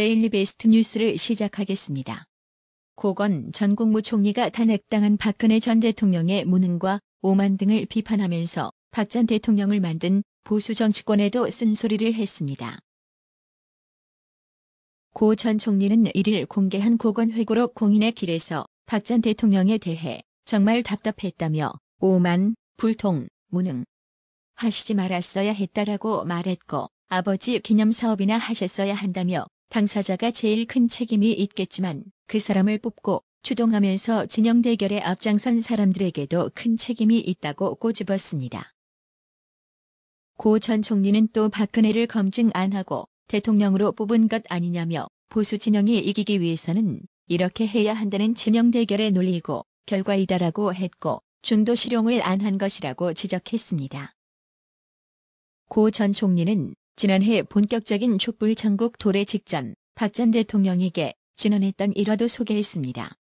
데일리 베스트 뉴스를 시작하겠습니다. 고건 전 국무총리가 탄핵당한 박근혜 전 대통령의 무능과 오만 등을 비판하면서 박 전 대통령을 만든 보수 정치권에도 쓴소리를 했습니다. 고 전 총리는 1일 공개한 고건 회고록 공인의 길에서 박 전 대통령에 대해 정말 답답했다며 오만, 불통, 무능 하시지 말았어야 했다라고 말했고, 아버지 기념사업이나 하셨어야 한다며 당사자가 제일 큰 책임이 있겠지만 그 사람을 뽑고 추동하면서 진영 대결에 앞장선 사람들에게도 큰 책임이 있다고 꼬집었습니다. 고 전 총리는 또 박근혜를 검증 안 하고 대통령으로 뽑은 것 아니냐며 보수 진영이 이기기 위해서는 이렇게 해야 한다는 진영 대결의 논리이고 결과이다라고 했고, 중도 실용을 안 한 것이라고 지적했습니다. 고 전 총리는 지난해 본격적인 촛불 전국 도래 직전 박 전 대통령에게 진언했던 일화도 소개했습니다.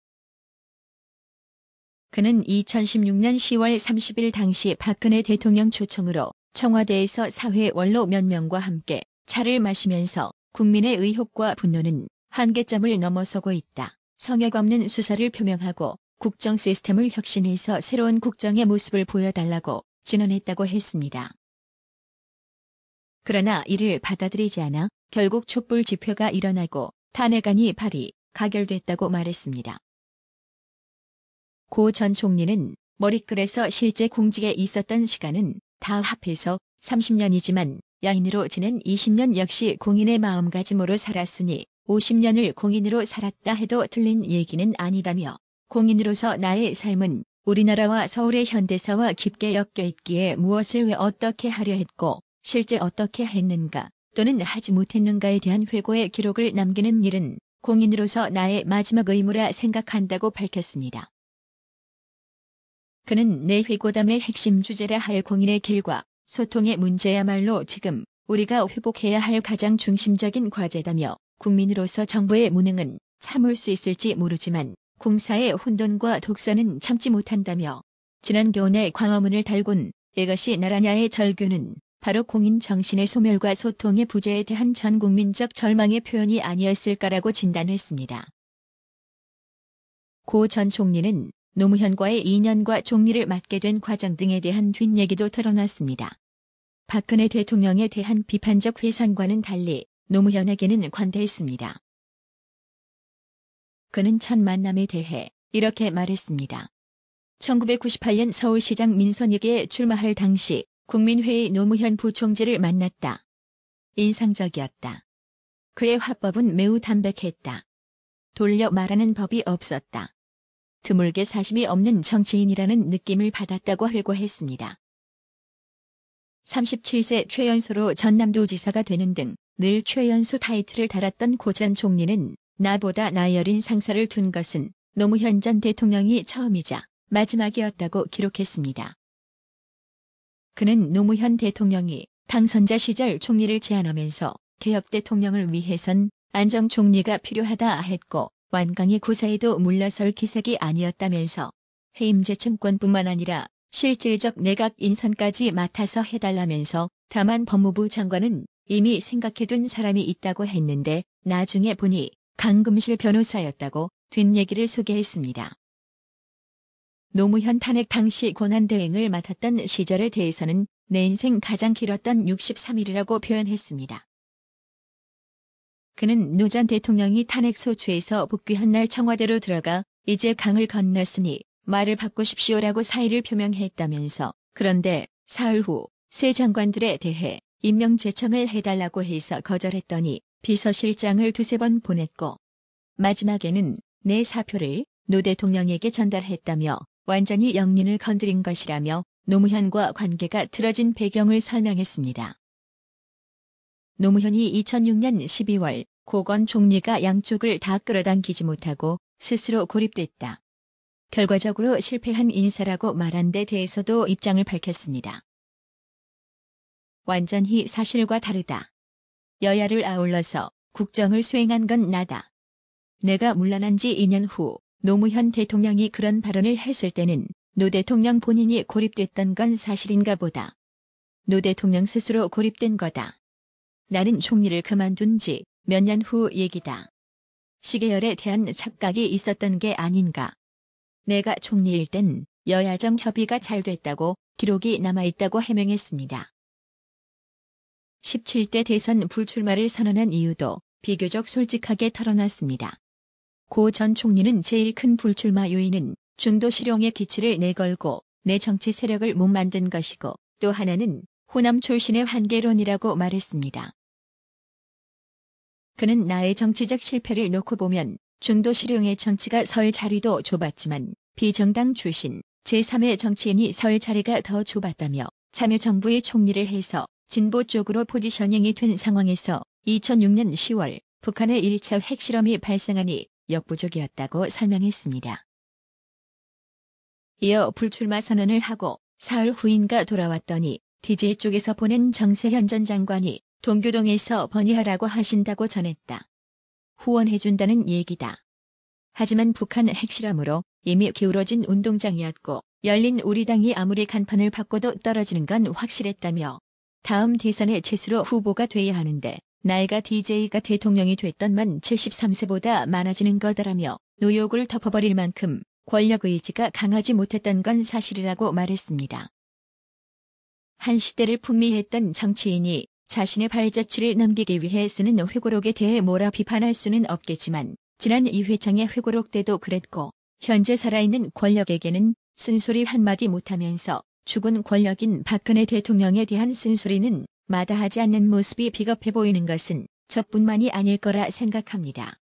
그는 2016년 10월 30일 당시 박근혜 대통령 초청으로 청와대에서 사회 원로 몇 명과 함께 차를 마시면서 국민의 의혹과 분노는 한계점을 넘어서고 있다, 성역 없는 수사를 표명하고 국정 시스템을 혁신해서 새로운 국정의 모습을 보여달라고 진언했다고 했습니다. 그러나 이를 받아들이지 않아 결국 촛불 집회가 일어나고 탄핵안이 발의, 가결됐다고 말했습니다. 고 전 총리는 머릿글에서 실제 공직에 있었던 시간은 다 합해서 30년이지만 야인으로 지낸 20년 역시 공인의 마음가짐으로 살았으니 50년을 공인으로 살았다 해도 틀린 얘기는 아니다며, 공인으로서 나의 삶은 우리나라와 서울의 현대사와 깊게 엮여 있기에 무엇을 왜 어떻게 하려 했고 실제 어떻게 했는가 또는 하지 못했는가에 대한 회고의 기록을 남기는 일은 공인으로서 나의 마지막 의무라 생각한다고 밝혔습니다. 그는 내 회고담의 핵심 주제라 할 공인의 길과 소통의 문제야말로 지금 우리가 회복해야 할 가장 중심적인 과제다며, 국민으로서 정부의 무능은 참을 수 있을지 모르지만 공사의 혼돈과 독선은 참지 못한다며, 지난 교내 광화문을 달군 이것이 나라냐의 절규는 바로 공인 정신의 소멸과 소통의 부재에 대한 전 국민적 절망의 표현이 아니었을까라고 진단했습니다. 고 전 총리는 노무현과의 인연과 총리를 맡게 된 과정 등에 대한 뒷얘기도 털어놨습니다. 박근혜 대통령에 대한 비판적 회상과는 달리 노무현에게는 관대했습니다. 그는 첫 만남에 대해 이렇게 말했습니다. 1998년 서울시장 민선이기에 출마할 당시 국민회의 노무현 부총재를 만났다. 인상적이었다. 그의 화법은 매우 담백했다. 돌려 말하는 법이 없었다. 드물게 사심이 없는 정치인이라는 느낌을 받았다고 회고했습니다. 37세 최연소로 전남도지사가 되는 등 늘 최연소 타이틀을 달았던 고 전 총리는 나보다 나이 어린 상사를 둔 것은 노무현 전 대통령이 처음이자 마지막이었다고 기록했습니다. 그는 노무현 대통령이 당선자 시절 총리를 제안하면서 개혁 대통령을 위해선 안정 총리가 필요하다 했고, 완강히 고사에도 물러설 기색이 아니었다면서 해임 재청권뿐만 아니라 실질적 내각 인선까지 맡아서 해달라면서, 다만 법무부 장관은 이미 생각해둔 사람이 있다고 했는데 나중에 보니 강금실 변호사였다고 뒷얘기를 소개했습니다. 노무현 탄핵 당시 권한대행을 맡았던 시절에 대해서는 내 인생 가장 길었던 63일이라고 표현했습니다. 그는 노 전 대통령이 탄핵 소추에서 복귀한 날 청와대로 들어가 이제 강을 건넜으니 말을 바꾸십시오라고 사의를 표명했다면서, 그런데 사흘 후 새 장관들에 대해 임명 제청을 해달라고 해서 거절했더니 비서실장을 두세 번 보냈고, 마지막에는 내 사표를 노 대통령에게 전달했다며 완전히 영린을 건드린 것이라며 노무현과 관계가 틀어진 배경을 설명했습니다. 노무현이 2006년 12월 고건 총리가 양쪽을 다 끌어당기지 못하고 스스로 고립됐다, 결과적으로 실패한 인사라고 말한 데 대해서도 입장을 밝혔습니다. 완전히 사실과 다르다. 여야를 아울러서 국정을 수행한 건 나다. 내가 물러난 지 2년 후 노무현 대통령이 그런 발언을 했을 때는 노 대통령 본인이 고립됐던 건 사실인가 보다. 노 대통령 스스로 고립된 거다. 나는 총리를 그만둔 지 몇 년 후 얘기다. 시계열에 대한 착각이 있었던 게 아닌가. 내가 총리일 땐 여야정 협의가 잘 됐다고 기록이 남아있다고 해명했습니다. 17대 대선 불출마를 선언한 이유도 비교적 솔직하게 털어놨습니다. 고 전 총리는 제일 큰 불출마 요인은 중도 실용의 기치를 내걸고 내 정치 세력을 못 만든 것이고 또 하나는 호남 출신의 한계론이라고 말했습니다. 그는 나의 정치적 실패를 놓고 보면 중도 실용의 정치가 설 자리도 좁았지만 비정당 출신 제3의 정치인이 설 자리가 더 좁았다며 참여정부의 총리를 해서 진보 쪽으로 포지셔닝이 된 상황에서 2006년 10월 북한의 1차 핵실험이 발생하니 역부족이었다고 설명했습니다. 이어 불출마 선언을 하고 사흘 후인가 돌아왔더니 DJ 쪽에서 보낸 정세현 전 장관이 동교동에서 번의하라고 하신다고 전했다. 후원해준다는 얘기다. 하지만 북한 핵실험으로 이미 기울어진 운동장이었고 열린 우리당이 아무리 간판을 바꿔도 떨어지는 건 확실했다며 다음 대선에 재수로 후보가 돼야 하는데 나이가 DJ가 대통령이 됐던 만 73세보다 많아지는 거다라며 노욕을 덮어버릴 만큼 권력 의지가 강하지 못했던 건 사실이라고 말했습니다. 한 시대를 풍미했던 정치인이 자신의 발자취를 남기기 위해 쓰는 회고록에 대해 뭐라 비판할 수는 없겠지만 지난 이 회장의 회고록 때도 그랬고 현재 살아있는 권력에게는 쓴소리 한마디 못하면서 죽은 권력인 박근혜 대통령에 대한 쓴소리는 마다하지 않는 모습이 비겁해 보이는 것은 저뿐만이 아닐 거라 생각합니다.